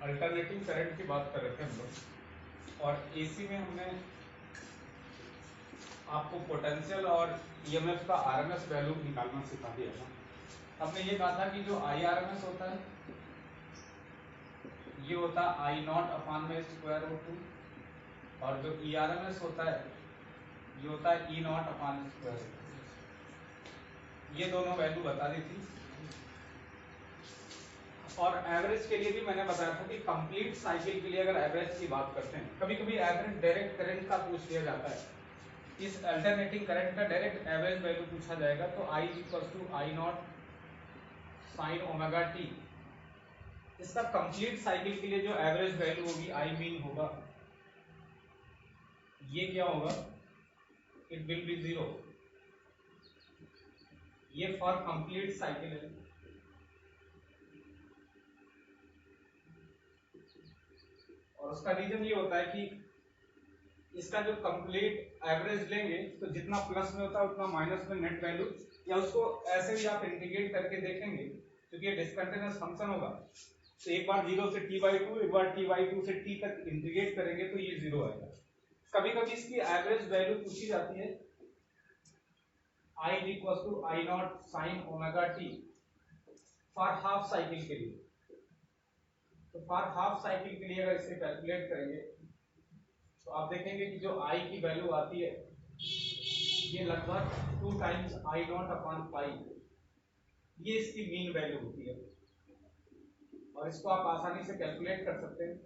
Alternating current की बात कर रहे थे हम लोग, और एसी में हमने आपको पोटेंशियल और ईएमएफ का आरएमएस वैल्यू निकालना सिखा दिया था। हमने ये कहा था कि जो आई आरएमएस होता है ये होता है आई नॉट अपॉन में स्क्वायर रूट 2, और जो ई आरएमएस होता है ये होता है E not upon square root 2। ये दोनों वैल्यू बता दी थी। और एवरेज के लिए भी मैंने बताया था कि कंप्लीट साइकिल के लिए अगर एवरेज की बात करते हैं, कभी कभी एवरेज डायरेक्ट करंट का पूछ लिया जाता है, इस अल्टरनेटिंग करंट का डायरेक्ट एवरेज वैल्यू पूछा जाएगा तो I equal to I not sine omega T, इसका कंप्लीट साइकिल के लिए जो एवरेज वैल्यू होगी आई मीन होगा, ये क्या होगा, इट विल बी 0। ये फॉर कंप्लीट साइकिल है। और उसका रीजन ये होता है कि इसका जो कंप्लीट एवरेज लेंगे तो जितना प्लस में होता है उतना माइनस में नेट वैल्यू, या उसको ऐसे भी आप इंटीग्रेट करके देखेंगे क्योंकि ये डिस्कंटिन्यूअस फंक्शन होगा, तो एक बार 0 से t/2, एक बार t/2 से t तक इंटीग्रेट करेंगे तो ये 0 आएगा। कभी कभी इसकी एवरेज वैल्यू पूछी जाती है I equal to I not sine omega T for half cycle के लिए। तो फॉर हाफ साइकिल के लिए अगर इसे कैलकुलेट करेंगे तो आप देखेंगे कि जो I की वैल्यू आती है ये लगभग 2 times I not upon pi, ये इसकी मीन वैल्यू होती है। और इसको आप आसानी से कैलकुलेट कर सकते हैं।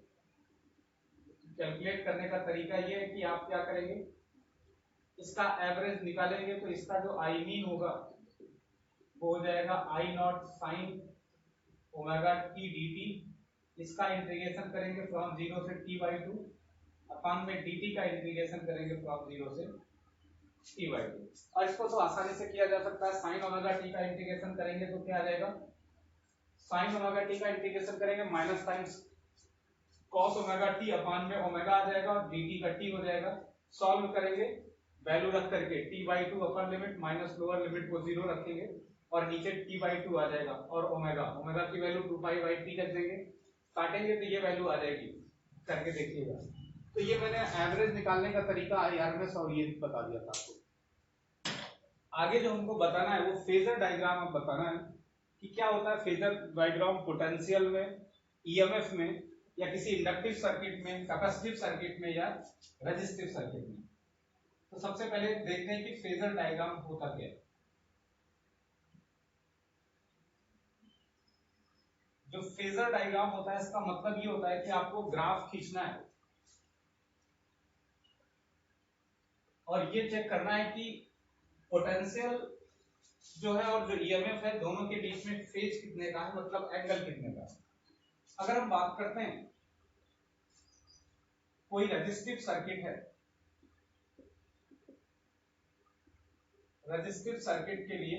कैलकुलेट करने का तरीका ये है कि आप क्या करेंगे, इसका एवरेज निकालेंगे तो इसका जो आई मीन होगा वो हो जाएगा I not sine omega T dt, इसका इंटीग्रेशन करेंगे फ्रॉम 0 से t/2 अपॉन में dt का इंटीग्रेशन करेंगे फ्रॉम 0 से t/2। और इसको तो आसानी से किया जा सकता है, साइन ओमेगा टी का इंटीग्रेशन करेंगे तो क्या आ जाएगा, साइन ओमेगा टी का इंटीग्रेशन करेंगे minus times cos omega T upon में ओमेगा आ जाएगा और dt का t हो जाएगा। सॉल्व करेंगे वैल्यू रख करके t/2 upper limit minus lower limit को 0 रखेंगे और नीचे t/2 आ जाएगा, और ओमेगा की वैल्यू 2π/t रख देंगे, काटेंगे तो ये वैल्यू आ जाएगी, करके देखिएगा। तो ये मैंने एवरेज निकालने का तरीका आरएमएस और ये बता दिया था आपको। आगे जो हमको बताना है वो फेजर डायग्राम अब बताना है कि क्या होता है फेजर डायग्राम पोटेंशियल में, ईएमएफ में, या किसी इंडक्टिव सर्किट में, कैपेसिटिव सर्किट में, या रेजिस्टिव सर्किट में। तो सबसे पहले देखते हैं कि फेजर डायग्राम होता क्या है। जो फेजर डायग्राम होता है इसका मतलब ये होता है कि आपको ग्राफ खींचना है और ये चेक करना है कि पोटेंशियल जो है और जो ईएमएफ है दोनों के बीच में फेज कितने का है, मतलब एंगल कितने का है। अगर हम बात करते हैं कोई रेजिस्टिव सर्किट है, रेजिस्टिव सर्किट के लिए,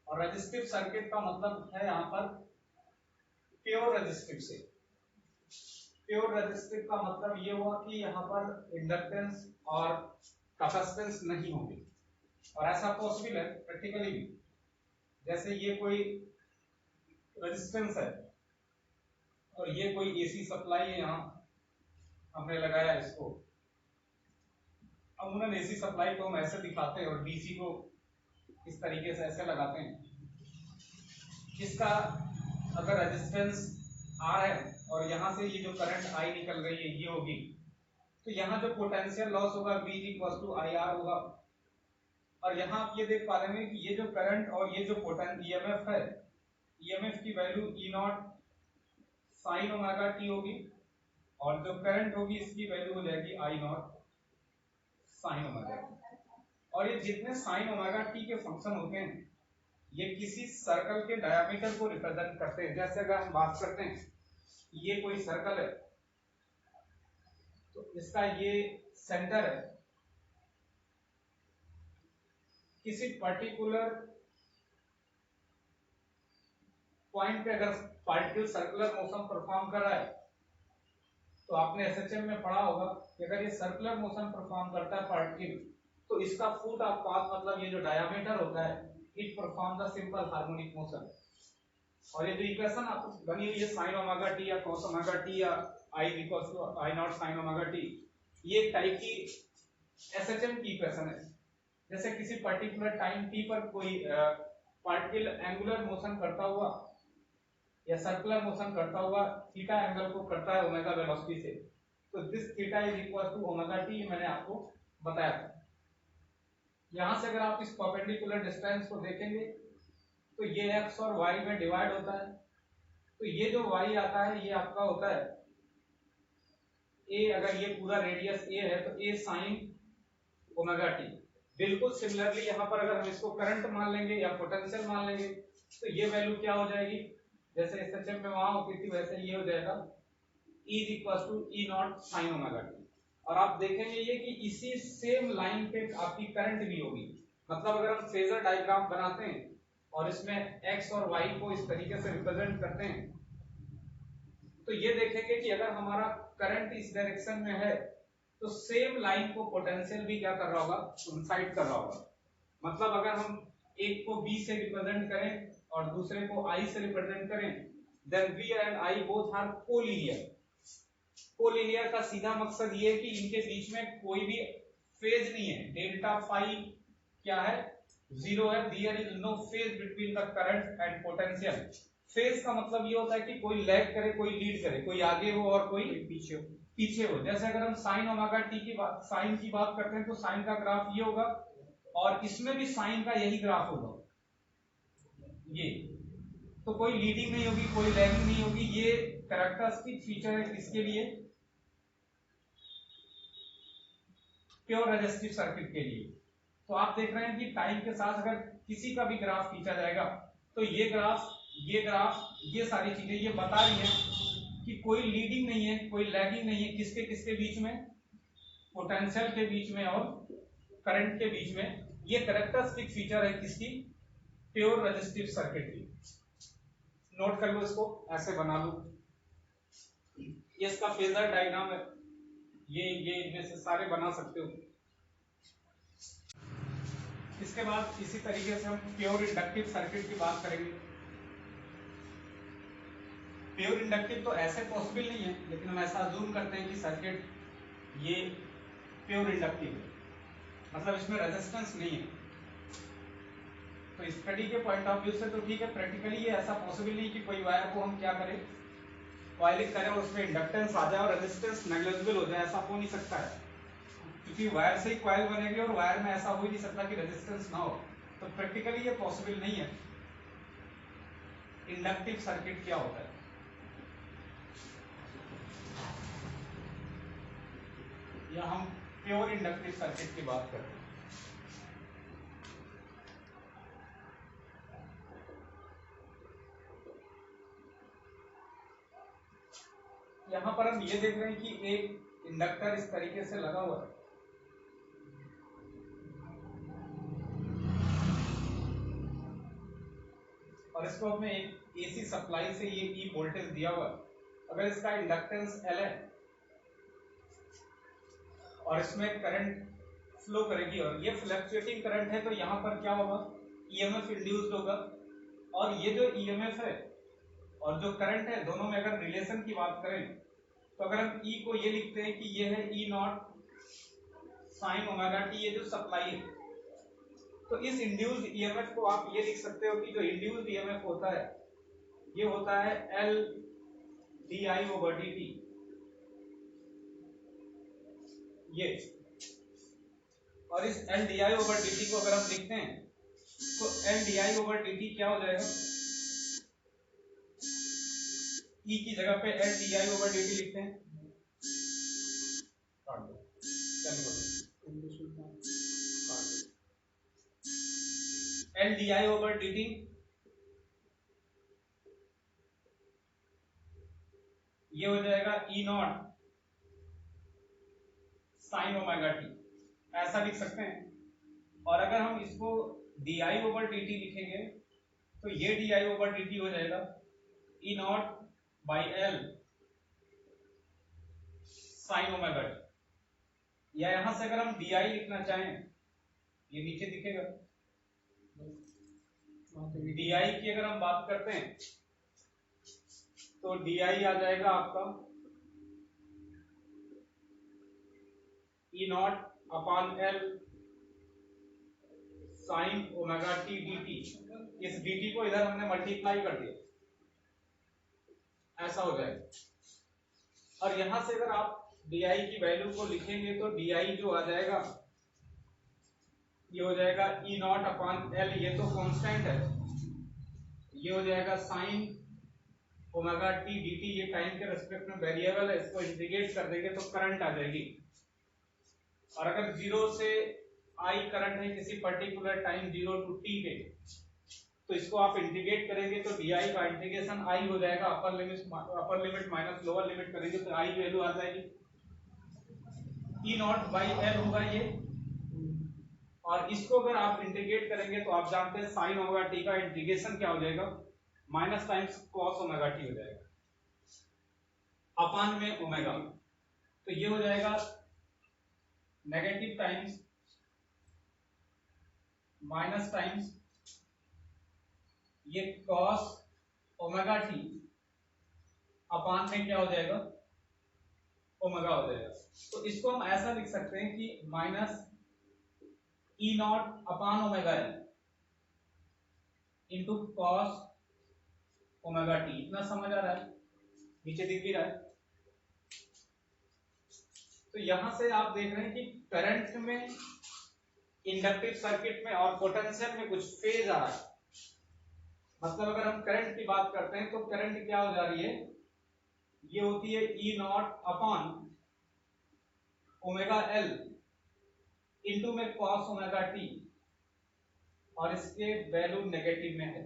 और रेजिस्टिव सर्किट का मतलब है यहां पर प्योर रेजिस्टिव से। प्योर रेजिस्टिव का मतलब ये हुआ कि यहां पर इंडक्टेंस और कैपेसिटेंस नहीं होगी, और ऐसा पॉसिबल है प्रैक्टिकली भी। जैसे ये कोई रेजिस्टेंस है और ये कोई एसी सप्लाई है, यहां हमने लगाया इसको। अमूमन एसी सप्लाई को हम ऐसे दिखाते हैं और डीसी को इस तरीके से ऐसे लगाते हैं। इसका अगर रेजिस्टेंस R है और यहां से ये जो करंट I निकल रही है ये होगी, तो यहाँ जो पोटेंशियल लॉस होगा V इक्वल टू IR होगा। और यहाँ आप ये देख पा रहे हैं कि ये जो करंट और ये जो ईएमएफ है, ईएमएफ की value E nought sine omega T होगी, और जो करंट होगी इसकी वैल्यू हो जाएगी I not sine omega T. और ये जितने साइन ओमेगा टी के फंक्शन होते हैं ये किसी सर्कल के डायमीटर को रिप्रेजेंट करते हैं। जैसे अगर हम बात करते हैं ये कोई सर्कल है तो इसका ये सेंटर है, किसी पर्टिकुलर पॉइंट पे अगर पार्टिकल सर्कुलर मोशन परफॉर्म कर रहा है तो आपने एसएचएम में पढ़ा होगा कि अगर ये सर्कुलर मोशन परफॉर्म करता है पार्टिकल तो इसका फुट ऑफ पाथ मतलब ये जो डायमीटर होता है it perform the simple harmonic motion. और ये जो इक्वेशन आपको बनी हुई है sin ओमेगा टी या cos ओमेगा टी या i equals to i naught sin omega T, ये एक टाइप की एसएचएम की इक्वेशन है। जैसे किसी पर्टिकुलर टाइम t पर कोई पार्टिकल एंगुलर मोशन करता हुआ या सर्कुलर मोशन करता हुआ थीटा एंगल को करता है ओमेगा वेलोसिटी से, तो this theta is equal to omega T, मैंने आपको बताया था। यहां से अगर आप इस परपेंडिकुलर डिस्टेंस को देखेंगे तो ये x और y में डिवाइड होता है, तो ये जो y आता है ये आपका होता है a, अगर ये पूरा रेडियस a है तो a sin ओमेगा टी। बिल्कुल सिमिलरली यहाँ पर अगर हम इसको करंट मान लेंगे या पोटेंशियल मान लेंगे तो ये वैल्यू क्या हो जाएगी, जैसे एसएचएम में वहां होती थी वैसे ये हो जाएगा E is equal to E not sine omega T. और आप देखेंगे ये कि इसी सेम लाइन पे आपकी करंट भी होगी। मतलब अगर हम फेजर डायग्राम बनाते हैं और इसमें x और y को इस तरीके से रिप्रेजेंट करते हैं तो ये देखेंगे कि अगर हमारा करंट इस डायरेक्शन में है तो सेम लाइन को पोटेंशियल भी क्या कर रहा होगा, इंसाइड कर रहा होगा। मतलब अगर हम एक को b से रिप्रेजेंट करें और दूसरे को I से रिप्रेजेंट करें, then v and I both are collinear. Collinear का सीधा मकसद ये है कि इनके बीच में कोई भी फेज नहीं है, डेल्टा फाई क्या है, जीरो है, there is no phase between the current and potential. Phase का मतलब ये होता है कि कोई लैग करे कोई लीड करे, कोई आगे हो और कोई पीछे हो। जैसे अगर हम साइन ओमेगा टी की बात, साइन की बात करते हैं तो साइन का ग्राफ ये होगा और इसमें भी साइन का यही ग्राफ होगा ये, तो कोई लीडिंग नहीं होगी कोई लैगिंग नहीं होगी। ये कैरेक्टरिस्टिक फीचर है किसके लिए, प्योर रेजिस्टिव सर्किट के लिए। तो आप देख रहे हैं कि टाइम के साथ अगर किसी का भी ग्राफ खींचा जाएगा तो ये ग्राफ ये सारी चीजें ये बता रही है कि कोई लीडिंग नहीं है कोई लैगिंग नहीं है, किसके किसके बीच में, पोटेंशियल के बीच में और करंट के बीच में। ये कैरेक्टरिस्टिक फीचर है किसकी, प्योर रेजिस्टिव सर्किट की। नोट कर लो इसको, ऐसे बना लो, ये इसका फेजर डायग्राम है, ये इनमें से सारे बना सकते हो। इसके बाद इसी तरीके से हम प्योर इंडक्टिव सर्किट की बात करेंगे। प्योर इंडक्टिव तो ऐसे पॉसिबल नहीं है, लेकिन हम ऐसा अज्यूम करते हैं कि सर्किट ये प्योर इंडक्टिव है, मतलब इसमें रेजिस्टेंस नहीं है। तो स्टडी के पॉइंट ऑफ व्यू से तो ठीक है, प्रैक्टिकली ये ऐसा पॉसिबल नहीं कि कोई वायर को हम क्या करें, कॉइलिंग करें और उसमें इंडक्टेंस आ जाए और रेजिस्टेंस नेग्लिजिबल हो जाए, ऐसा हो नहीं सकता है, क्योंकि वायर से ही कॉइल बनेगी और वायर में ऐसा हो ही नहीं सकता कि रेजिस्टेंस ना हो। तो प्रैक्टिकली ये पॉसिबल नहीं है। इंडक्टिव सर्किट क्या होता है, या हम प्योर इंडक्टिव सर्किट की बात करते हैं। यहां पर हम ये देख रहे हैं कि एक इंडक्टर इस तरीके से लगा हुआ है और इसको हमें एक एसी सप्लाई से ये ई वोल्टेज दिया हुआ है। अगर इसका इंडक्टेंस L है और इसमें करंट फ्लो करेगी और ये फ्लक्चुएटिंग करंट है, तो यहाँ पर क्या होगा, ईएमएफ इंड्यूस्ड होगा। और ये जो ईएमएफ है और जो करंट है, दोनों में अगर रिलेशन की बात करें तो अगर हम ई को ये लिखते हैं कि ये है E not sine omega T, ये जो सप्लाई है, तो इस इंड्यूस्ड ईएमएफ को आप ये लिख सकते हो कि जो इंड्यूस्ड ईएमएफ होता है ये होता है L D I over D T. ये और इस L D I over D T को अगर हम लिखते हैं तो L D I over D T क्या हो जाएगा, ई की जगह पे L D I over D T लिखते हैं, L D I over D T ये हो जाएगा E not sine omega T, ऐसा लिख सकते हैं। और अगर हम इसको D I over D T लिखेंगे तो ये D I over D T हो जाएगा E nought by L sine omega T. या यहां से अगर हम डी आई लिखना चाहें, ये नीचे दिखेगा, DI की अगर हम बात करते हैं तो DI आ जाएगा आपका E not upon L sign omega T dt। इस dt को इधर हमने मल्टीप्लाई कर दिया, ऐसा हो जाएगा। और यहां से अगर आप DI की वैल्यू को लिखेंगे तो DI जो आ जाएगा ये हो जाएगा E नॉट अपॉन L, ये तो कांस्टेंट है, ये हो जाएगा साइन ओमेगा टी dt, ये टाइम के रेस्पेक्ट में वेरिएबल है, इसको इंटीग्रेट कर देंगे तो करंट आ जाएगी। और अगर 0 से I करंट है किसी पर्टिकुलर टाइम 0 टू t पे, तो इसको आप इंटीग्रेट करेंगे तो DI का इंटीग्रेशन I हो जाएगा, upper limit minus lower limit करेंगे तो I वैल्यू आ जाएगी E नॉट बाई L होगा ये। और इसको अगर आप इंटीग्रेट करेंगे तो आप जानते हैं साइन ओमेगा टी का इंटीग्रेशन क्या हो जाएगा, minus times cos omega T हो जाएगा अपान में ओमेगा, तो ये हो जाएगा नेगेटिव टाइम्स माइनस टाइम्स ये कॉस ओमेगा टी अपान में क्या हो जाएगा, ओमेगा हो जाएगा। तो इसको हम ऐसा लिख सकते हैं कि minus E not upon omega L into cos omega T. इतना समझ आ रहा है, नीचे दिख भी रहा है। तो यहां से आप देख रहे हैं कि करंट में, इंडक्टिव सर्किट में और पोटेंशियल में कुछ फेज आ रहा है। मतलब अगर हम करंट की बात करते हैं तो करंट क्या हो जा रही है, ये होती है E not upon omega L into में कॉस ओमेगा टी, और इसके वैल्यू नेगेटिव में है,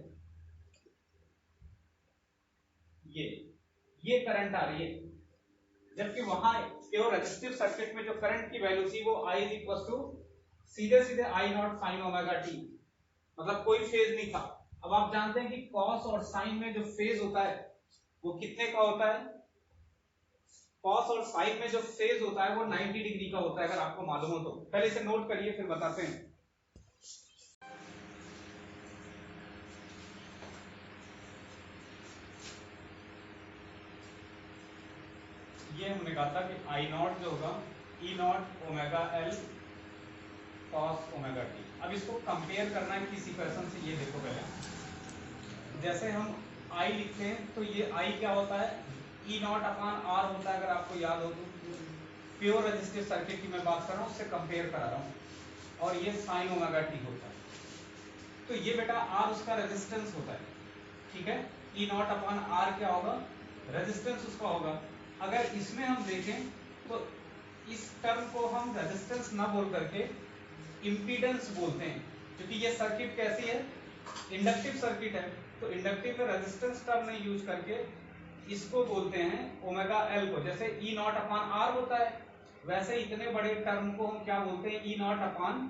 ये करंट आ रही है। जबकि वहां प्योर रेजिस्टिव सर्किट में जो करंट की वैल्यू थी वो I इज इक्वल टू सीधे सीधे I not sine omega T, मतलब कोई फेज नहीं था। अब आप जानते हैं कि कॉस और साइन में जो फेज होता है वो कितने का होता है, कॉस और साइन में जो फेज होता है वो 90 डिग्री का होता है, अगर आपको मालूम हो तो। पहले इसे नोट करिए फिर बताते हैं। ये हमने कहा था कि I नॉट जो होगा E not omega L cos omega T. अब इसको कंपेयर करना है किस इक्वेशन से, ये देखो पहले। जैसे हम I लिखते हैं तो ये I क्या होता है, E नॉट अपॉन R होता है, अगर आपको याद हो तो। प्योर रेजिस्टिव सर्किट की मैं बात कर रहा हूँ, उससे कंपेयर करा रहा हूँ। और ये साइन ओमेगा टी होता है। तो ये बेटा R उसका रेजिस्टेंस होता है, ठीक है। E नॉट अपॉन R क्या होगा, रेजिस्टेंस उसका होगा। अगर इसमें हम देखें तो इस टर्म को हम रेजिस्टेंस ना बोल करके इंपीडेंस बोलते हैं, क्योंकि ये सर्किट कैसी है, इंडक्टिव सर्किट है। तो इंडक्टिव में रेजिस्टेंस टर्म नहीं यूज करके इसको बोलते हैं ओमेगा एल को। जैसे E नॉट अपॉन R होता है, वैसे इतने बड़े टर्म को हम क्या बोलते हैं, E नॉट अपॉन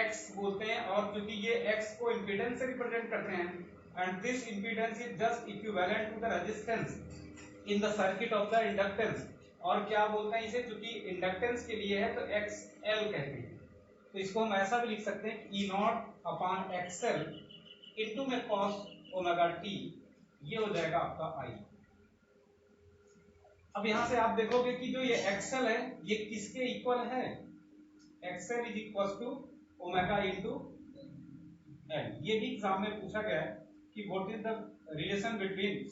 X बोलते हैं। और क्योंकि ये X को इंपीडेंस से रिप्रेजेंट करते हैं, and this impedance is just equivalent to the resistance in the circuit of the inductance। और क्या बोलते हैं इसे, क्योंकि इंडक्टेंस के लिए है तो XL कहते हैं। तो इसको हम ऐसा भी लिख सकते हैं E not upon XL into में cos ओमेगा t, ये हो जाएगा आपका I। अब यहां से आप देखोगे कि जो ये XL है ये किसके इक्वल है, XL is equal to omega into L. ये भी एग्जाम में पूछा गया है कि what is the relation between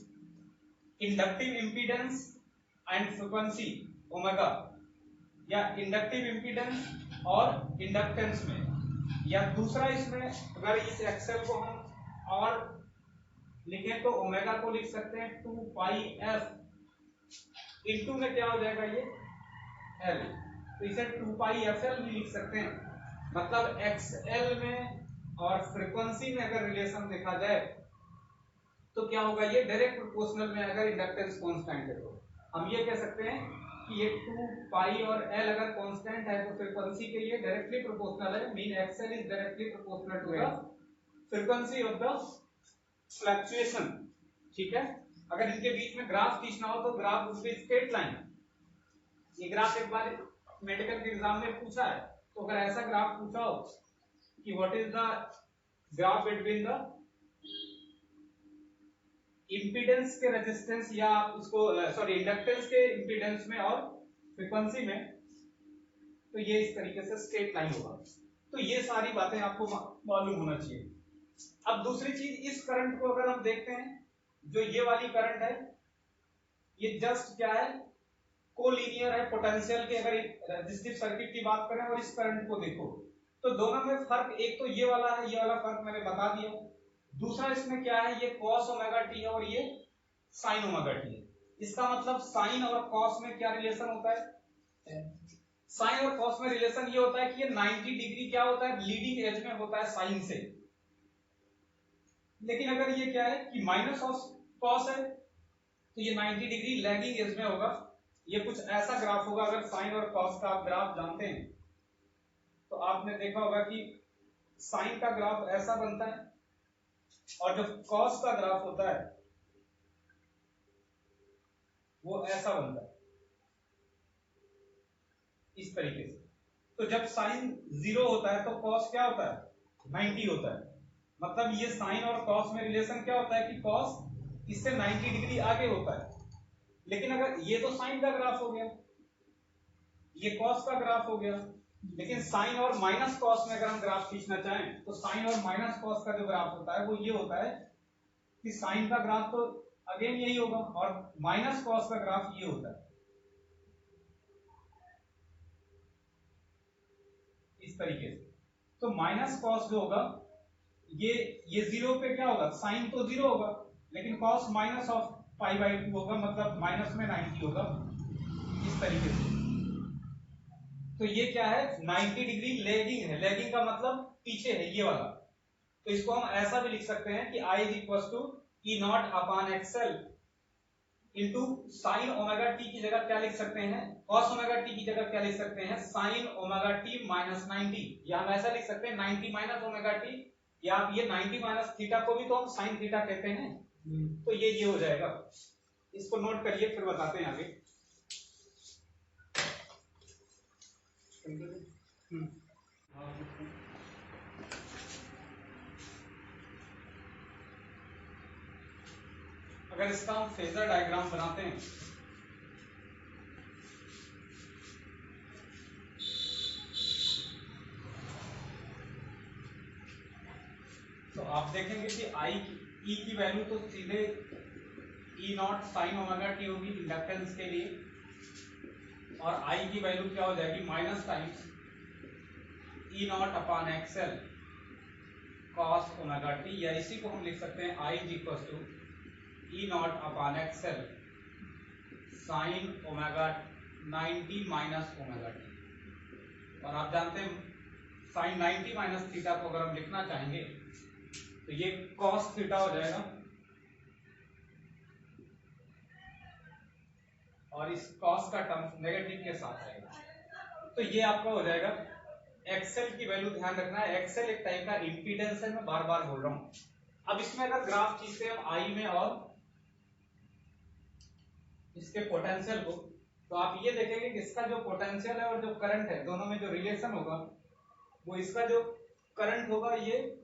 inductive impedance and frequency omega, या इंडक्टिव इंपीडेंस और इंडक्टेंस में। या दूसरा इसमें अगर इस एक्सेल को हम और लिखें तो ओमेगा को लिख सकते हैं 2 पाई एफ इंटू में क्या हो जाएगा ये एल, तो इसे 2 पाई एफ एल भी लिख सकते हैं। मतलब एक्सएल में और फ्रीक्वेंसी में अगर रिलेशन देखा जाए तो क्या होगा, ये डायरेक्ट प्रोपोर्शनल में अगर इंडक्टेंस कांस्टेंट है तो हम ये कह सकते हैं कि ये 2 पाई और एल अगर कांस्टेंट है तो फ्रीक्वेंसी के लिए डायरेक्टली प्रोपोर्शनल है, mean XL is directly proportional to the frequency of the fluctuation, ठीक है। अगर इनके बीच में ग्राफ खींचना हो तो ग्राफ उसकी स्ट्रेट लाइन, ये ग्राफ एक बार मेडिकल के एग्जाम में पूछा है, तो अगर ऐसा ग्राफ पूछा हो कि what is the graph between the impedance के रेजिस्टेंस या उसको सॉरी इंडक्टेंस के इंपीडेंस में और फ्रीक्वेंसी में, तो ये इस तरीके से स्ट्रेट लाइन होगा। तो ये सारी बातें आपको मालूम होना चाहिए। अब दूसरी चीज, इस करंट को अगर हम देखते हैं, जो ये वाली करंट है, ये जस्ट क्या है, कोलिनियर है पोटेंशियल के। अगर रेजिस्टिव सर्किट की बात करें और इस करंट को देखो, तो दोनों में फर्क, एक तो ये वाला है, ये वाला फर्क मैंने बता दिया। दूसरा इसमें क्या है, ये cos ओमेगा टी है और ये sin ओमेगा टी है। इसका मतलब साइन और cos में क्या रिलेशन होता है, साइन और cos में रिलेशन ये होता है कि ये 90 डिग्री क्या होता है, लीडिंग एज में होता है साइन से। लेकिन अगर ये क्या है कि माइनस ऑफ cos है, तो ये 90 डिग्री लैगिंग एज में होगा। ये कुछ ऐसा ग्राफ होगा, अगर साइन और cos का आप ग्राफ जानते हैं तो आपने देखा होगा कि साइन का ग्राफ ऐसा बनता है और जो cos का ग्राफ होता है वो ऐसा बनता है, इस तरीके से। तो जब साइन 0 होता है तो cos क्या होता है, 90 होता है। मतलब ये साइन और cos में रिलेशन क्या होता है कि cos इससे 90 डिग्री आगे होता है। लेकिन अगर ये तो साइन का ग्राफ हो गया, ये cos का ग्राफ हो गया, लेकिन साइन और माइनस cos में अगर हम ग्राफ खींचना चाहें तो साइन और माइनस cos का जो ग्राफ होता है वो ये होता है कि साइन का ग्राफ तो अगेन यही होगा और माइनस cos का ग्राफ ये होता है, इस तरीके से। तो माइनस cos जो होगा, ये 0 पे क्या होगा, साइन तो 0 होगा, लेकिन cos माइनस ऑफ π/2 होगा, मतलब माइनस में 90 होगा, इस तरीके से। तो ये क्या है, 90 डिग्री लैगिंग है। लैगिंग का मतलब पीछे है, ये वाला। तो इसको हम ऐसा भी लिख सकते हैं कि I E not upon XL into sine omega T की जगह क्या लिख सकते हैं, cos ओमेगा टी की जगह क्या लिख सकते हैं, साइन ओमेगा टी माइनस 90, या हम ऐसा लिख सकते हैं 90 माइनस ओमेगा टी, या आप ये 90 माइनस थीटा को भी तो हम साइन थीटा कहते हैं। तो ये हो जाएगा। इसको नोट करिए, फिर बताते हैं आगे। अगर इसका हम फेजर डायग्राम बनाते हैं तो आप देखेंगे कि ई की वैल्यू तो सीधे E not sine omega T होगी इंडक्टेंस के लिए, और आई की वैल्यू क्या हो जाएगी, minus times E not upon XL cos omega T, या इसी को हम लिख सकते हैं I is equal to E not upon XL sine omega 90 minus omega T. और आप जानते हैं साइन 90 माइनस थीटा को अगर हम लिखना चाहेंगे तो ये कॉस थीटा हो जाएगा, और इस कॉस का टर्म नेगेटिव के साथ आएगा। तो ये आपका हो जाएगा। एक्सेल की वैल्यू ध्यान रखना है, एक्सेल एक टाइप का इंपीडेंस है, मैं बार बार बोल रहा हूं। अब इसमें अगर ग्राफ खींचते हैं हम आई में और इसके पोटेंशियल को, तो आप ये देखेंगे कि इसका जो पोटेंशियल है और जो करंट है, दोनों में जो रिलेशन होगा वो इसका जो करंट होगा, ये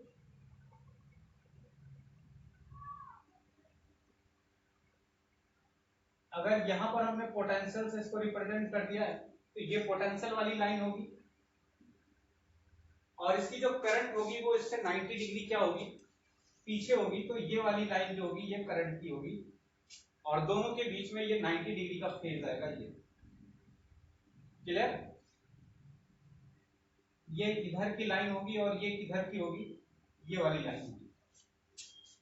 अगर यहां पर हमने पोटेंशियल से इसको रिप्रेजेंट कर दिया है तो ये पोटेंशियल वाली लाइन होगी, और इसकी जो करंट होगी वो इससे 90 डिग्री क्या होगी, पीछे होगी। तो ये वाली लाइन जो होगी ये करंट की होगी, और दोनों के बीच में ये 90 डिग्री का फेज आएगा। ये क्लियर, ये इधर की लाइन होगी और ये किधर की होगी, ये वाली लाइन होगी।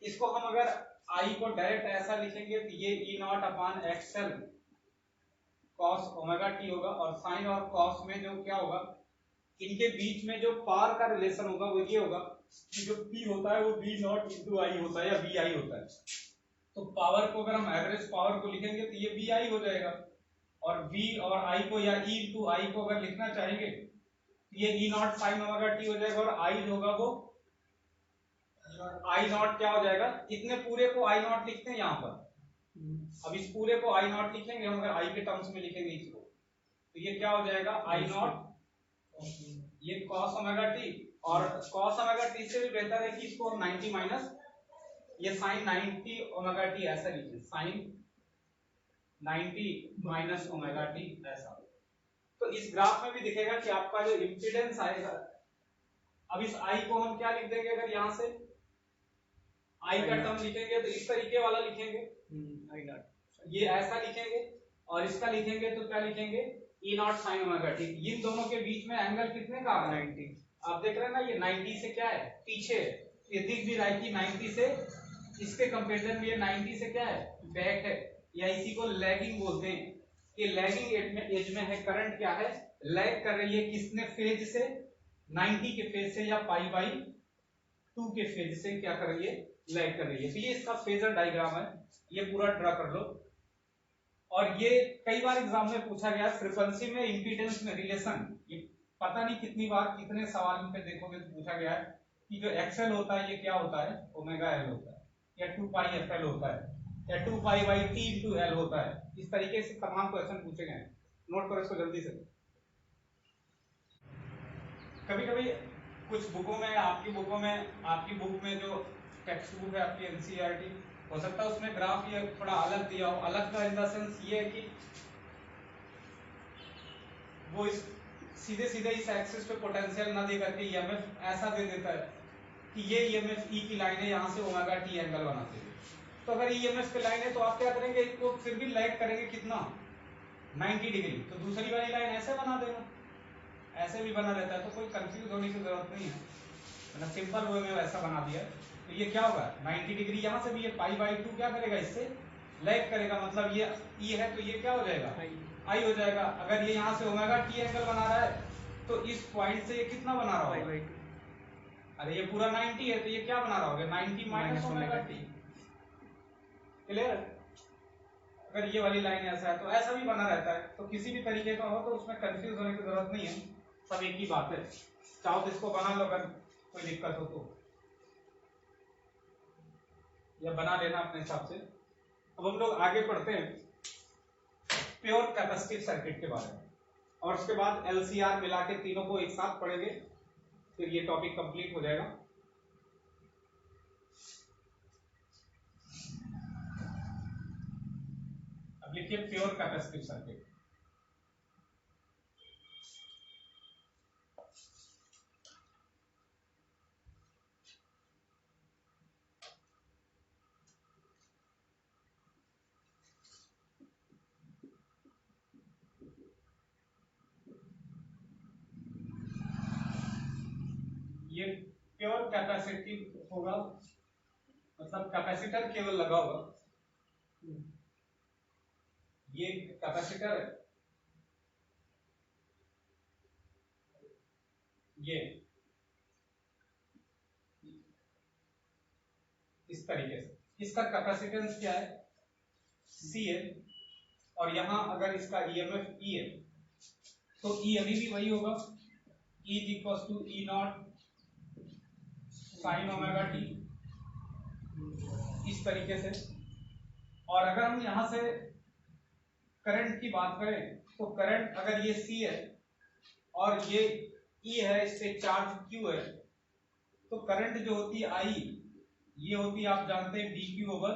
इसको हम अगर आई को डायरेक्ट ऐसा लिखेंगे तो ये E not upon XL cos omega T होगा, और साइन और कॉस में जो क्या होगा, इनके बीच में जो पावर का रिलेशन होगा वो ये होगा कि जो पी होता है वो बी नॉट इंटू आई होता है या बी आई होता है। तो पावर को अगर हम एवरेज पावर को लिखेंगे तो ये बी आई हो जाएगा, और बी और आई को या ई इंटू आई को अगर लिखना चाहेंगे तो ये E not sine omega T हो जाएगा, और आई जो होगा वो आई नॉट क्या हो जाएगा, इतने पूरे को आई नॉट लिखते हैं यहाँ पर। अब इस पूरे को आई नॉट लिखेंगे हम, अगर आई के टर्म्स में लिखेंगे इसको, तो ये क्या हो जाएगा, आई नॉट ये कॉस ओमेगा टी और cos ओमेगा टी से भी बेहतर है कि इसको 90 माइनस ये sin 90 ओमेगा टी ऐसा लीजिए, sin 90 माइनस ओमेगा टी ऐसा। तो इस ग्राफ में भी दिखेगा कि आपका जो इंपीडेंस आएगा, अब इस I को हम क्या लिख देंगे, अगर यहां से I का टर्म लिखेंगे तो इस तरीके वाला लिखेंगे, I नॉट, ये ऐसा लिखेंगे, और इसका लिखेंगे तो क्या लिखेंगे, E nought sine omega T. इन दोनों के बीच में एंगल कितने का है, 90। आप देख रहे हैं ना, ये 90 से क्या है, पीछे, ये दिख भी रहा है कि 90 से, इसके कंपैरिजन में ये 90 से क्या है, बैक है, या इसी को लैगिंग बोलते हैं। कि लैगिंग एज में है, करंट क्या है, लैग कर रही है किसने, फेज से, 90 के फेज से, या पाई बाई 2 के फेज से क्या कर रही है, लैग कर रही है। तो ये इसका फेजर डायग्राम है, ये पूरा ड्रा कर लो। और ये कई बार एग्जाम में पूछा गया, फ्रीक्वेंसी में इंपीडेंस में रिलेशन, ये पता नहीं कितनी बार कितने सवाल पे देखोगे तो पूछा गया है कि जो एक्सएल होता है ये क्या होता है, ओमेगा एल होता है, या 2 पाई एफ एल होता है, या 2 pi by T into L होता है। इस तरीके से तमाम क्वेश्चन पूछे गए हैं, नोट करो इसको जल्दी से। कभी कभी कुछ बुकों में, आपकी बुक में जो टेक्स्ट बुक है आपकी एनसीईआरटी, हो सकता है उसमें ग्राफ ये थोड़ा अलग दिया हो। अलग का इन द सेंस ये है कि वो इस सीधे सीधे इस एक्सिस पे पोटेंशियल ना दे करके ईएमएफ ऐसा दे देता है कि ये ईएमएफ ई की लाइन है, यहाँ से ओमेगा टी एंगल बनाते हैं। तो अगर ईएमएफ की लाइन है तो आप क्या करेंगे, इसको फिर भी लैग करेंगे कितना, 90 डिग्री। तो दूसरी वाली लाइन ऐसे बना देना, ऐसे भी बना रहता है, तो कोई कंफ्यूज होने की जरूरत नहीं है, मैंने सिंपल वे में वैसा बना दिया। तो ये क्या होगा, 90 डिग्री यहाँ से भी, ये पाई बाई 2 क्या करेगा, इससे लैग करेगा, मतलब ये ई है तो ये क्या हो जाएगा, आई हो जाएगा। अगर ये यहाँ से ओमेगा टी एंगल बना रहा है तो इस पॉइंट से ये कितना बना रहा होगा, अरे ये पूरा 90 है तो ये क्या बना रहा होगा, 90 माइनस ओमेगा टी। क्लियर। अगर ये वाली लाइन ऐसा है तो ऐसा भी बना रहता है, तो किसी भी तरीके का हो तो उसमें कंफ्यूज होने की जरूरत नहीं है, सब एक ही बात है। चाहो तो इसको बना लो अगर कोई दिक्कत हो तो, या बना लेना अपने हिसाब से। अब हम लोग आगे पढ़ते हैं प्योर कैपेसिटिव सर्किट के बारे में, और उसके बाद एलसीआर मिला के तीनों को एक साथ पढ़ेंगे, फिर ये टॉपिक कंप्लीट हो जाएगा। अब लिखिए प्योर कैपेसिटिव सर्किट। ये प्योर कैपेसिटिव होगा, मतलब कैपेसिटर केवल लगा होगा, ये कैपेसिटर है, ये इस तरीके से, इसका कैपेसिटेंस क्या है, सी है, और यहां अगर इसका ईएमएफ ई है तो ई अभी भी वही होगा, E is equal to E not sine omega T, इस तरीके से। और अगर हम यहां से करंट की बात करें तो करंट अगर ये C है और ये E है, इस पे चार्ज Q है, तो करंट जो होती है I, ये होती है आप जानते हैं dq ओवर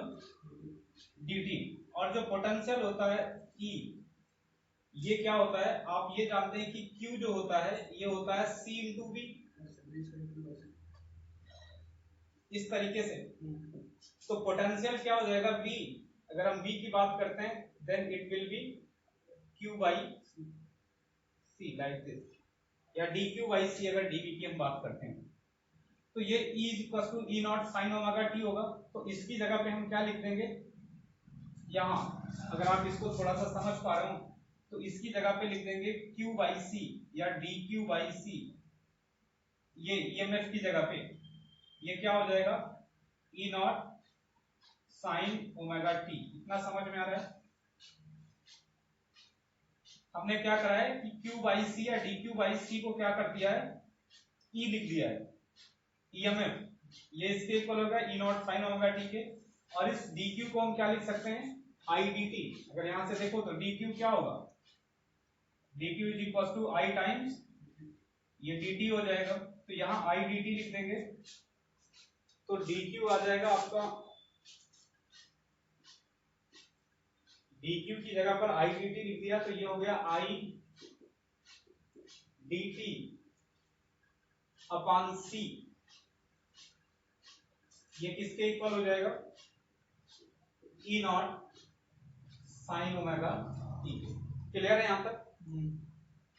dt, और जो पोटेंशियल होता है E, ये क्या होता है आप ये जानते हैं कि Q जो होता है ये होता है C इंटू बी, इस तरीके से। तो पोटेंशियल क्या हो जाएगा V, अगर हम V की बात करते हैं then it will be Q by C like this, या dq बाई C अगर dV की हम बात करते हैं। तो ये E is equal to E not sine omega T होगा, तो इसकी जगह पे हम क्या लिख देंगे, यहाँ अगर आप इसको थोड़ा सा समझ पा रहे हो तो इसकी जगह पे लिख देंगे Q बाई C या dq बाई C, ये EMF की जगह पे ये क्या हो जाएगा, E nought sine omega T. इतना समझ में आ रहा है। हमने क्या करा है कि Q बाई C या dq बाई C को क्या कर दिया है, E लिख दिया है, EMF ये इसके इक्वल होगा E nought sine omega T के, और इस dq को हम क्या लिख सकते हैं, I dt। अगर यहां से देखो तो dq क्या होगा, dq is equal to I times ये dt हो जाएगा, तो यहाँ आई डी टी लिख देंगे, तो डी क्यू आ जाएगा आपका, डी क्यू की जगह पर आई डी टी लिख दिया, तो ये हो गया I D T upon C. ये किसके इक्वल हो जाएगा, E not sine omega T. Clear है यहां तक।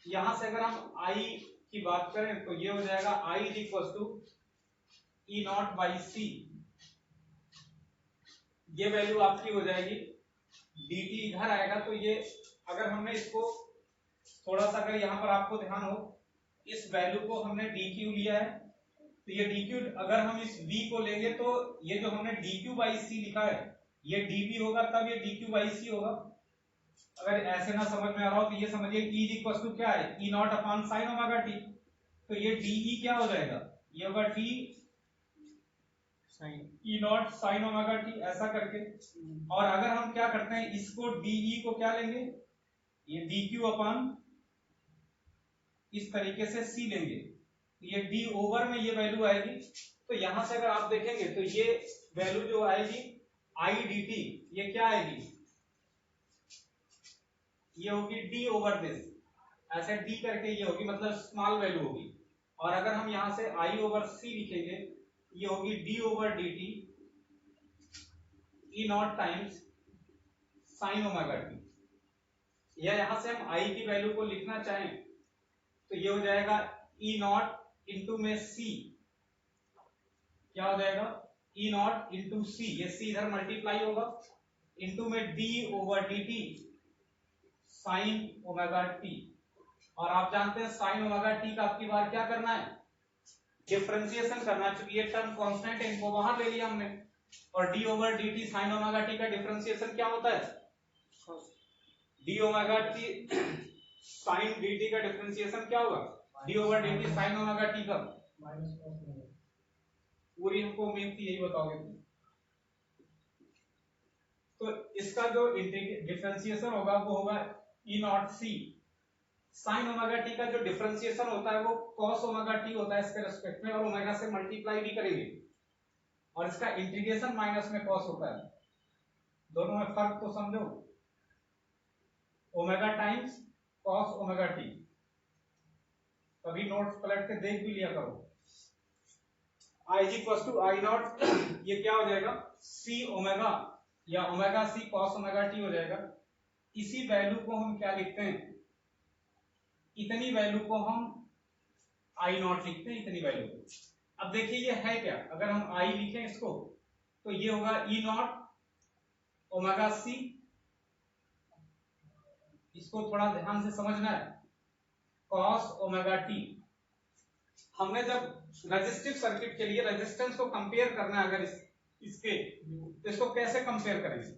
यहां से अगर हम आई की बात करें तो ये हो जाएगा I is equal to E nought by C. ये वैल्यू आपकी हो जाएगी, dt इधर आएगा, तो ये अगर हमने इसको थोड़ा सा, अगर यहाँ पर आपको ध्यान हो, इस वैल्यू को हमने dq लिया है, तो ये dq अगर हम इस v को लेंगे तो ये जो हमने dq बाई सी लिखा है ये dv होगा, तब ये dq बाई सी होगा। अगर ऐसे ना समझ में आ रहा हो तो ये समझिए e इज इक्वल टू क्या है, E not upon sine omega T. तो ये de क्या हो जाएगा, ये होगा t E not sine omega T, ऐसा करके। और अगर हम क्या करते हैं, इसको de को क्या लेंगे, ये dq अपॉन इस तरीके से c लेंगे, ये d ओवर में ये वैल्यू आएगी। तो यहां से अगर आप देखेंगे तो ये वैल्यू जो आएगी आई डी टी, ये क्या आएगी, ये होगी d ओवर दिस, ऐसे d करके ये होगी, मतलब स्मॉल वैल्यू होगी। और अगर हम यहां से i ओवर c लिखेंगे, ये होगी d over dt E nought times sine omega T. या यहां से हम i की वैल्यू को लिखना चाहें तो ये हो जाएगा ई नॉट इंटू में c, क्या हो जाएगा, ई नॉट इंटू सी, ये c इधर मल्टीप्लाई होगा, इंटू में d over dt sine omega T. और आप जानते हैं साइन ओमेगा टी का आपकी बार क्या करना है, डिफरेंशिएशन करना है, क्योंकि ये टर्म कांस्टेंट है, इनको बाहर ले लिया हमने। और d over dt sine omega T का डिफरेंशिएशन क्या होता है, d omega T sine dt का डिफरेंशिएशन क्या होगा, d over dt sine omega T का माइनस कॉस। पूरी हमको उम्मीद थी यही बताओगे तुम। तो इसका जो डिफरेंशिएशन होगा वो होगा E nought C. Sine omega T का जो डिफरेंशिएशन होता है वो कॉस ओमेगा टी होता है इसके रेस्पेक्ट में, और ओमेगा से मल्टीप्लाई भी करेंगे, और इसका इंटीग्रेशन माइनस में कॉस होता है। दोनों में फर्क तो समझो, omega times cos omega T. कभी नोट्स पलट के देख भी लिया करो। I is equal to I nought, ये क्या हो जाएगा, सी ओमेगा या omega C cos omega T हो जाएगा। इसी वैल्यू को हम क्या लिखते हैं, इतनी वैल्यू को हम आई नॉट लिखते हैं, इतनी वैल्यू को। अब देखिए ये है क्या, अगर हम आई लिखें इसको तो ये होगा ई नॉट ओमेगा सी, इसको थोड़ा ध्यान से समझना है, कॉस ओमेगा टी। हमने जब रेजिस्टिव सर्किट के लिए रेजिस्टेंस को कंपेयर करना है, अगर इसके तो इसको कैसे कंपेयर करेंगे,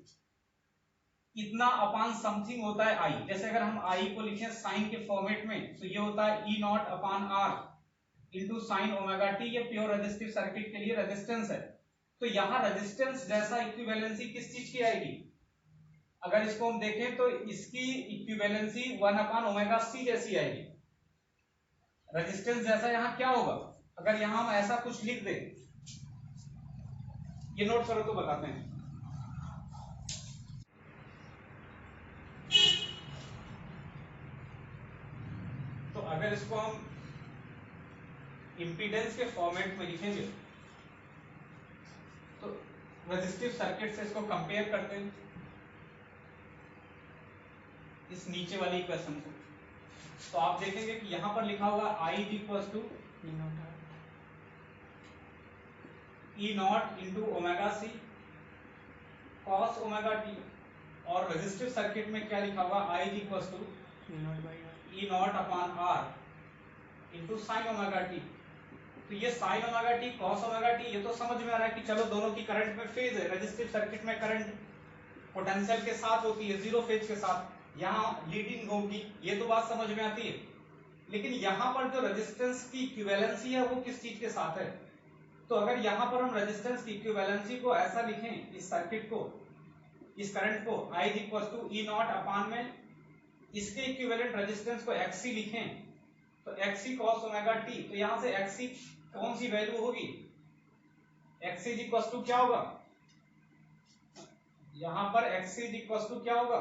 इतना अपान समथिंग होता है आई। जैसे अगर हम आई को लिखें साइन के फॉर्मेट में तो ये होता है E nought upon R into sine omega T. ये प्योर रेजिस्टिव सर्किट के लिए रेजिस्टेंस है। तो यहां रेजिस्टेंस जैसा इक्विवेलेंसी किस चीज की आएगी, अगर इसको हम देखें तो इसकी इक्विवेलेंसी 1 अपान ओमेगा सी जैसी आएगी। रेजिस्टेंस जैसा यहां क्या होगा, अगर यहां हम ऐसा कुछ लिख दें, ये नोट करो तो बताते हैं। तो अगर इसको हम इंपीडेंस के फॉर्मेट में लिखेंगे तो रेजिस्टिव सर्किट से इसको कंपेयर करते हैं इस नीचे वाली इक्वेशन को, तो आप देखेंगे कि यहां पर लिखा होगा I equals to E nought into omega C cos omega T, और रेजिस्टिव सर्किट में क्या लिखा होगा, I equals to E not upon R into sine omega T. तो ये sine omega T cos omega T, ये तो समझ में आ रहा है कि चलो दोनों की करंट में फेज है। रेजिस्टिव सर्किट में करंट पोटेंशियल के साथ होती है, जीरो फेज के साथ, यहाँ लीडिंग होगी, ये तो बात समझ में आती है। लेकिन यहाँ पर जो रेजिस्टेंस की इक्विवेलेंसी है वो किस चीज के साथ है, तो अगर यहाँ पर हम रेजिस्टेंस की इक्विवेलेंसी को ऐसा लिखें, इस सर्किट को, इस करंट को I equal to E nought upon में इसके इक्विवेलेंट रेजिस्टेंस को XC लिखें, तो एक्सी कॉस ओमेगा टी, तो यहां से एक्सी कौन सी वैल्यू होगी, एक्सी इज इक्वल टू क्या होगा, यहां पर एक्सी इज इक्वल टू क्या होगा,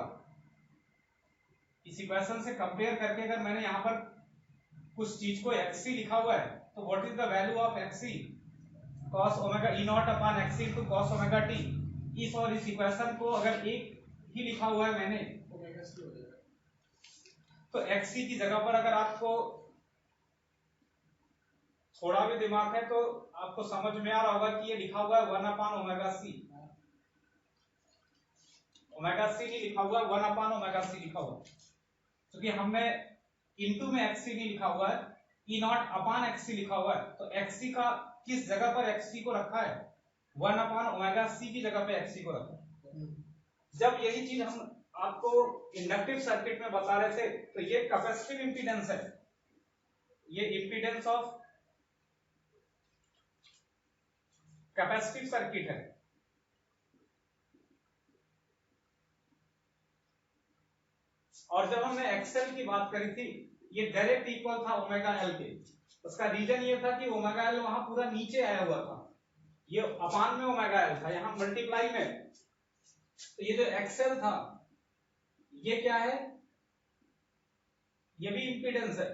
इस इक्वेशन से कंपेयर करके अगर मैंने यहां पर कुछ चीज को एक्सी लिखा हुआ है तो what is the value of XC, cos omega E not upon XC into cos omega T. इस और इस इक्वेशन को अगर एक ही लिखा हुआ है मैंने तो एक्सी की जगह पर अगर आपको थोड़ा भी दिमाग है तो आपको समझ में आ रहा होगा कि ये लिखा हुआ है 1 upon omega C, omega C नहीं लिखा हुआ, 1 अपॉन ओमेगा सी लिखा हुआ, क्योंकि हमने इनटू में एक्सी नहीं लिखा हुआ है, ई नॉट अपॉन एक्सी लिखा हुआ है, तो एक्सी का किस जगह पर एक्सी को रखा है, 1 अपॉन ओमेगा सी की जगह पे एक्सी को रखा है। जब यही चीज हम आपको इंडक्टिव सर्किट में बता रहे थे तो ये कैपेसिटिव इंपीडेंस है, ये इंपीडेंस ऑफ कैपेसिटिव सर्किट है, और जब हमने एक्सएल की बात करी थी ये डायरेक्ट इक्वल था ओमेगा एल के, उसका रीजन ये था कि ओमेगा एल वहां पूरा नीचे आया हुआ था, ये अपान में ओमेगा एल था, यहां मल्टीप्लाई में, तो ये जो एक्सएल था ये क्या है, ये भी इंपीडेंस है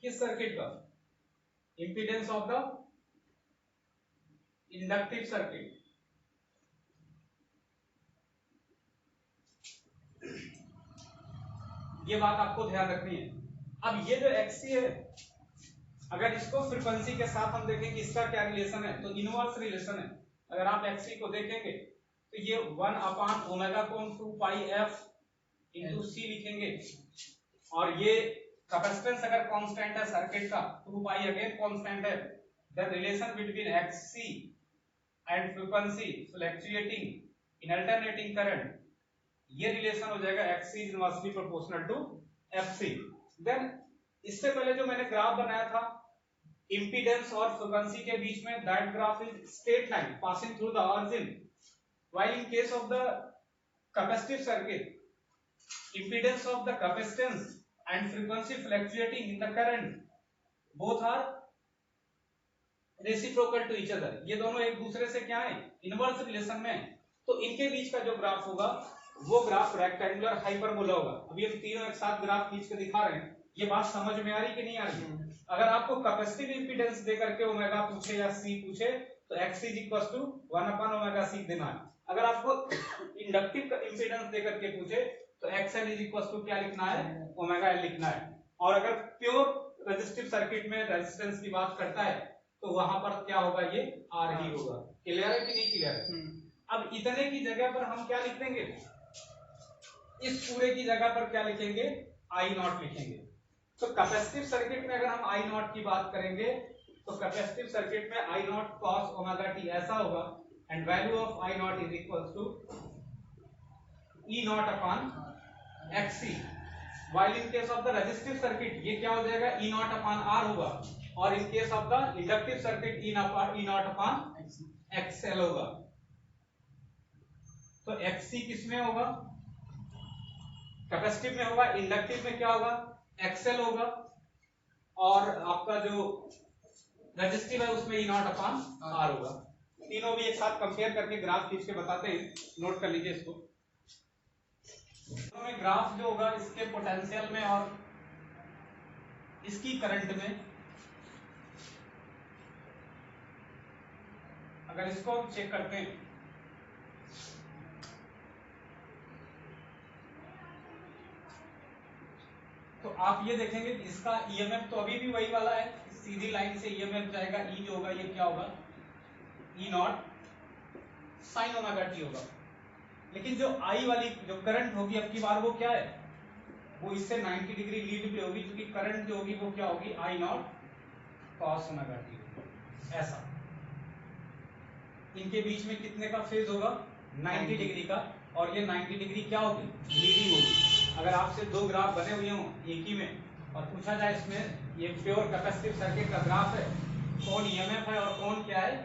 किस सर्किट का, impedance of the inductive circuit. ये बात आपको ध्यान रखनी है। अब ये जो एक्सी है अगर इसको फ्रीक्वेंसी के साथ हम देखें कि इसका क्या रिलेशन है, तो इनवर्स रिलेशन है। अगर आप एक्सी को देखेंगे तो ये 1 अपॉन ओमेगा को 2 पाई एफ इंटू सी लिखेंगे, और ये कैपेसिटेंस अगर कांस्टेंट है सर्किट का 2 पाई अगेन कांस्टेंट है, the relation between XC and frequency fluctuating in alternating current, ये रिलेशन हो जाएगा XC is inversely proportional to FC. Then इससे पहले जो मैंने ग्राफ बनाया था इंपीडेंस और फ्रीक्वेंसी के बीच में, that graph is straight line passing through the origin, while in case of the capacitive circuit impedance of the capacitance and frequency fluctuating in the current both are reciprocal to each other, ये दोनों एक दूसरे से क्या है, inverse relation में, तो इनके बीच का जो ग्राफ होगा वो ग्राफ रेक्टेंगुलर हाइपरबोला होगा। अभी हम तीनों एक साथ ग्राफ खींच के दिखा रहे हैं, ये बात समझ में आ रही कि नहीं आ रही? अगर आपको कैपेसिटिव इंपीडेंस दे करके ओमेगा पूछे या सी पूछे तो x is equal to 1 upon omega C देना है। अगर आपको इंडक्टिव इंपीडेंस दे करके पूछे तो XL इज इक्वल टू क्या लिखना है, ओमेगा एल लिखना है। और अगर प्योर रेजिस्टिव सर्किट में रेजिस्टेंस की बात करता है तो वहां पर क्या होगा, ये R ही होगा। क्लियर है कि नहीं क्लियर है? अब इतने की जगह पर हम क्या लिख देंगे, इस पूरे की जगह पर क्या लिखेंगे, आई नॉट लिखेंगे। तो कैपेसिटिव सर्किट में अगर हम आई नॉट की बात करेंगे तो कैपेसिटिव सर्किट में I naught cos omega T ऐसा होगा, and value of I naught is equal to E not upon XC, while in case of the resistive circuit ये क्या हो जाएगा, E नॉट अपॉन R होगा, और in case of the inductive circuit E not upon XL होगा। तो XC किसमें होगा, कैपेसिटिव में होगा, इंडक्टिव में क्या होगा, XL होगा, और आपका जो रेजिस्टिव है उसमें E नॉट अपॉन R होगा। तीनों भी एक साथ कंपेयर करके ग्राफ खींच के बताते हैं, नोट कर लीजिए इसको। में ग्राफ जो होगा इसके पोटेंशियल में और इसकी करंट में, अगर इसको हम चेक करते हैं तो आप ये देखेंगे कि इसका ईएमएफ तो अभी भी वही वाला है, सीधी लाइन से ईएमएफ जाएगा, ई जो होगा ये क्या होगा, E not sine omega T होगा। लेकिन जो आई वाली जो करंट होगी अब की बार वो क्या है, वो इससे 90 डिग्री लीड पे होगी, क्योंकि करंट जो होगी वो क्या होगी, आई नॉट कॉस ओमेगा टी। ऐसा इनके बीच में कितने का फेज होगा, 90 डिग्री का, और ये 90 डिग्री क्या होगी, लीडिंग होगी। अगर आपसे दो ग्राफ बने हुए हों एक ही में और पूछा जाए इसमें ये प्योर कैपेसिटिव सर्किट का ग्राफ है, कौन ईएमएफ है और कौन क्या है,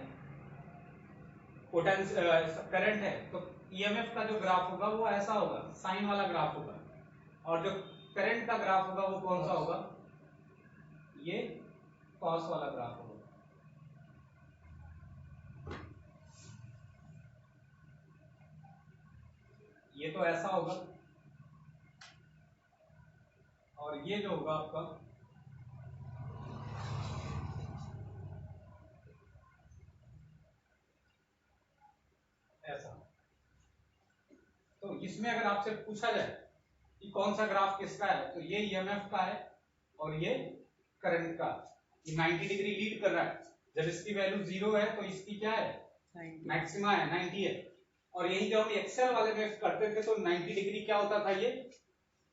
करंट है, तो ईएमएफ का जो ग्राफ होगा वो ऐसा होगा, साइन वाला ग्राफ होगा, और जो करंट का ग्राफ होगा वो कौन सा होगा, ये कॉस वाला ग्राफ होगा। ये तो ऐसा होगा, और ये जो होगा आपका ऐसा। तो इसमें अगर आपसे पूछा जाए कि कौन सा ग्राफ किसका है, तो ये ईएमएफ का है और ये करंट का। ये 90 डिग्री लीड कर रहा है। जब इसकी वैल्यू 0 है तो इसकी क्या है, मैक्सिमा है, 90 है। और यही जब हम एक्सेल वाले में करते थे तो 90 डिग्री क्या होता था, ये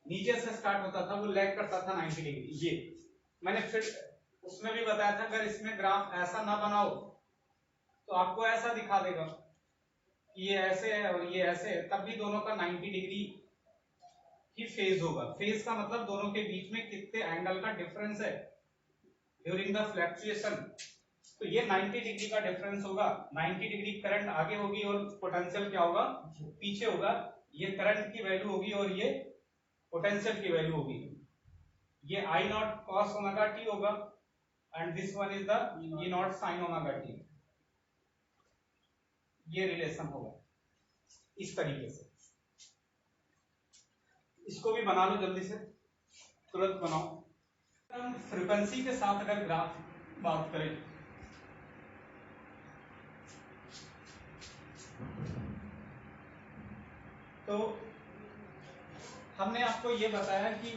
नीचे से स्टार्ट होता था, वो लैग करता था 90 डिग्री। ये मैंने फिर उसमें भी बताया था, अगर इसमें ग्राफ ऐसा ना बनाओ तो आपको ऐसा दिखा देगा कि ये ऐसे है और ये ऐसे है, तब भी दोनों का 90 डिग्री ही फेज होगा। फेज का मतलब दोनों के बीच में कितने एंगल का डिफरेंस है ड्यूरिंग द फ्लक्चुएशन। तो ये 90 डिग्री का डिफरेंस होगा। 90 डिग्री करंट आगे होगी और पोटेंशियल क्या होगा, पीछे होगा। ये करंट की वैल्यू होगी और ये पोटेंशियल की वैल्यू होगी। ये I not cos omega t होगा and this one is the E not sin omega t। ये रिलेशन होगा इस तरीके से। इसको भी बना लो जल्दी से, तुरंत बनाओ। हम फ्रीक्वेंसी के साथ अगर ग्राफ बात करें तो हमने आपको ये बताया कि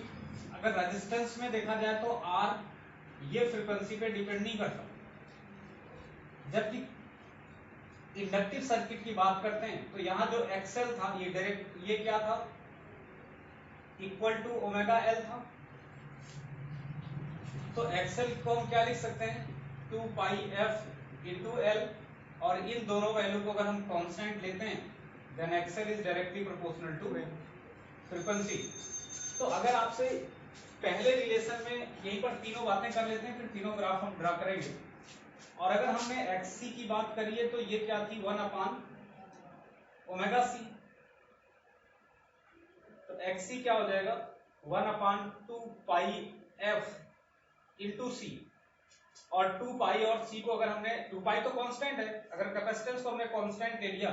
अगर रेजिस्टेंस में देखा जाए तो R ये फ्रीक्वेंसी पे डिपेंड नहीं करता, जबकि इंडक्टिव सर्किट की बात करते हैं तो यहाँ जो XL था ये डायरेक्ट, ये क्या था, इक्वल टू ओमेगा L था। तो XL को हम क्या लिख सकते हैं, 2 पाई f इंटू L, और इन दोनों वैल्यू को अगर हम कांस्टेंट लेते हैं then XL is directly proportional to frequency. तो अगर आपसे पहले रिलेशन में यहीं पर तीनों बातें कर लेते हैं, फिर तीनों ग्राफ हम ड्रा करेंगे। और अगर हमने XC की बात करी है तो ये क्या थी, 1 अपान ओमेगा C। तो XC क्या हो जाएगा, 1 अपान 2 पाई f इंटू C। और 2 पाई और C को अगर हमने, 2 पाई तो कांस्टेंट है, अगर कैपेसिटेंस को हमने कांस्टेंट ले लिया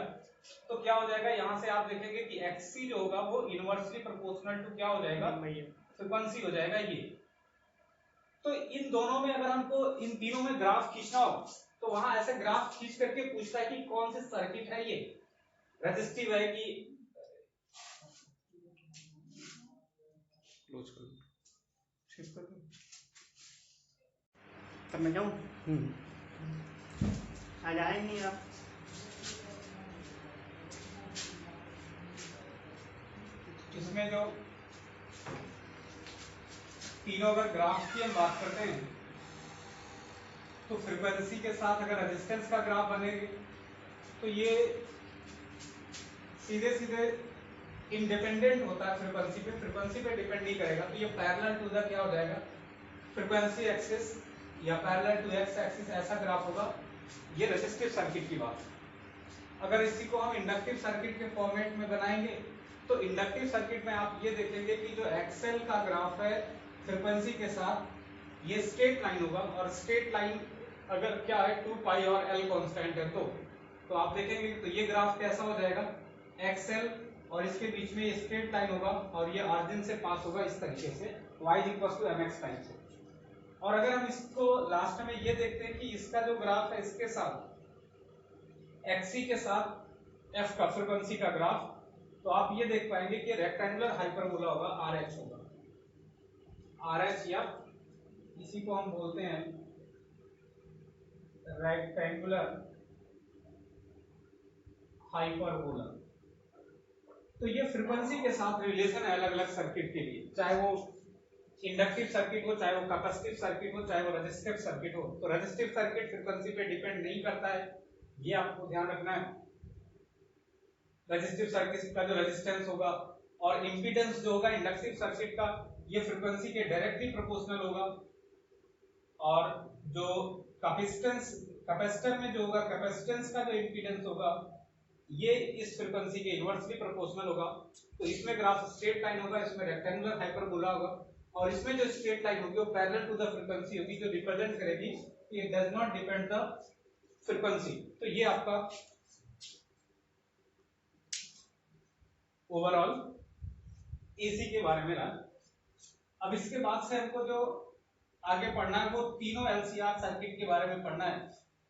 तो क्या हो जाएगा, यहां से आप देखेंगे कि XC जो होगा वो इनवर्सली प्रोपोर्शनल टू क्या हो जाएगा, फ्रीक्वेंसी हो जाएगा ये। तो इन दोनों में अगर हमको इन तीनों में ग्राफ खींचना हो तो वहां ऐसे ग्राफ खींच करके पूछता है कि कौन से सर्किट है ये, रेजिस्टिव है कि क्लोज कर शिफ्ट कर दो, तब मैं जाऊँ। आज आए नहीं आप। इसमें जो तीनों अगर ग्राफ की हम बात करते हैं तो फ्रीक्वेंसी के साथ अगर रेजिस्टेंस का ग्राफ बनेगा तो ये सीधे सीधे इंडिपेंडेंट होता है फ्रीक्वेंसी पे डिपेंड नहीं करेगा। तो ये पैरेलल टू द क्या हो जाएगा, फ्रीक्वेंसी एक्सिस या पैरेलल टू एक्स एक्सिस, ऐसा ग्राफ होगा। ये रेजिस्टिव सर्किट की बात। अगर इसी को हम इंडक्टिव सर्किट के फॉर्मेट में बनाएंगे तो इंडक्टिव सर्किट में आप ये देखेंगे कि जो एक्सएल का ग्राफ है फ्रीक्वेंसी के साथ, ये स्ट्रेट लाइन होगा। और स्ट्रेट लाइन अगर क्या है, 2 पाई और L कांस्टेंट है तो आप देखेंगे तो ये ग्राफ कैसा हो जाएगा, एक्सएल और इसके बीच में स्ट्रेट लाइन होगा और ये ऑरिजिन से पास होगा इस तरीके से, y mx टाइप से। और अगर हम इसको लास्ट में ये देखते हैं कि इसका जो ग्राफ है इसके साथ XC के साथ f का फ्रीक्वेंसी का ग्राफ, तो आप ये देख पाएंगे कि रेक्टेंगुलर हाइपरबोला होगा, RH होगा, RH, या इसी को हम बोलते हैं रेक्टेंगुलर हाइपरबोला। तो ये फ्रीक्वेंसी के साथ रिलेशन है अलग अलग सर्किट के लिए, चाहे वो इंडक्टिव सर्किट हो, चाहे वो कैपेसिटिव सर्किट हो, चाहे वो रेजिस्टिव सर्किट हो। तो रेजिस्टिव सर्किट फ्रीक्वेंसी पे डिपेंड नहीं करता है, ये आपको ध्यान रखना है। रेजिस्टिव सर्किट का जो रेजिस्टेंस होगा और इंपीडेंस जो होगा इंडक्टिव सर्किट का, ये फ्रीक्वेंसी के डायरेक्टली प्रोपोर्शनल होगा। और जो कैपेसिटेंस, कैपेसिटर में जो होगा कैपेसिटेंस का जो इंपीडेंस होगा ये इस फ्रीक्वेंसी के इनवर्सली प्रोपोर्शनल होगा। तो इसमें ग्राफ स्ट्रेट लाइन होगा, इसमें रेक्टेंगुलर हाइपरबोला होगा, और इसमें जो स्ट्रेट लाइन होगी वो पैरेलल टू द फ्रीक्वेंसी होगी, जो रिप्रेजेंट करेगी कि it does not depend the frequency. तो ये आपका ओवरऑल एसी के बारे में रहा। अब इसके बाद से हमको जो आगे पढ़ना है वो तीनों एलसीआर सर्किट के बारे में पढ़ना है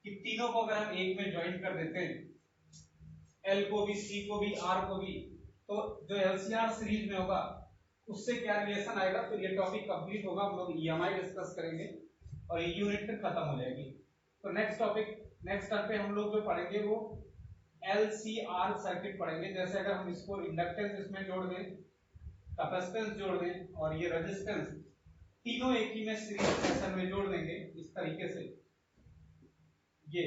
कि तीनों को अगर हम एक में ज्वाइन कर देते हैं, एल को भी, सी को भी, आर को भी, तो जो एलसीआर सीरीज में होगा उससे क्या रिलेशन आएगा। फिर ये टॉपिक कंप्लीट होगा, हम लोग ईएमआई डिस्कस करेंगे और ये यूनिट फिर खत्म हो जाएगी। तो नेक्स्ट टॉपिक, नेक्स्ट टर्म पे हम लोग जो पढ़ेंगे वो एलसीआर सर्किट पढ़ेंगे। जैसे अगर हम इसको इंडक्टेंस इसमें जोड़ दें, कैपेसिटेंस जोड़ दें और ये रेजिस्टेंस, तीनों एक ही में सीरीज फैशन में जोड़ देंगे इस तरीके से ये,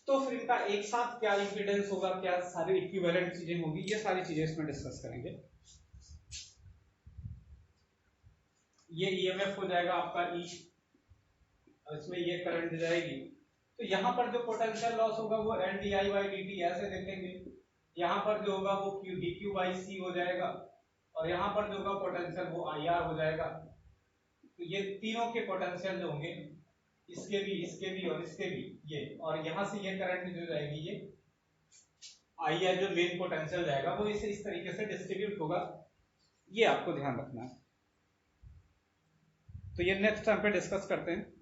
तो फिर इनका एक साथ क्या इंपीडेंस होगा, क्या सारी इक्विवेलेंट चीजें होगी, ये सारी चीजें इसमें डिस्कस करेंगे। ये ईएमएफ हो जाएगा आपका ई, इसमें ये करंट जाएगी। तो यहाँ पर जो पोटेंशियल लॉस होगा वो NdI/dt ऐसे देखेंगे, यहाँ पर जो होगा वो dQ/C हो जाएगा, और यहाँ पर जो होगा पोटेंशियल वो IR हो जाएगा। तो ये तीनों के पोटेंशियल जो होंगे, इसके भी और इसके भी, ये, और यहाँ से ये करंट जो जाएगी ये IR जो मेन पोटेंशियल जाएगा वो इसे इस तरीके से डिस्ट्रीब्यूट होगा, ये आपको ध्यान रखना है। तो ये नेक्स्ट टाइम पे डिस्कस करते हैं।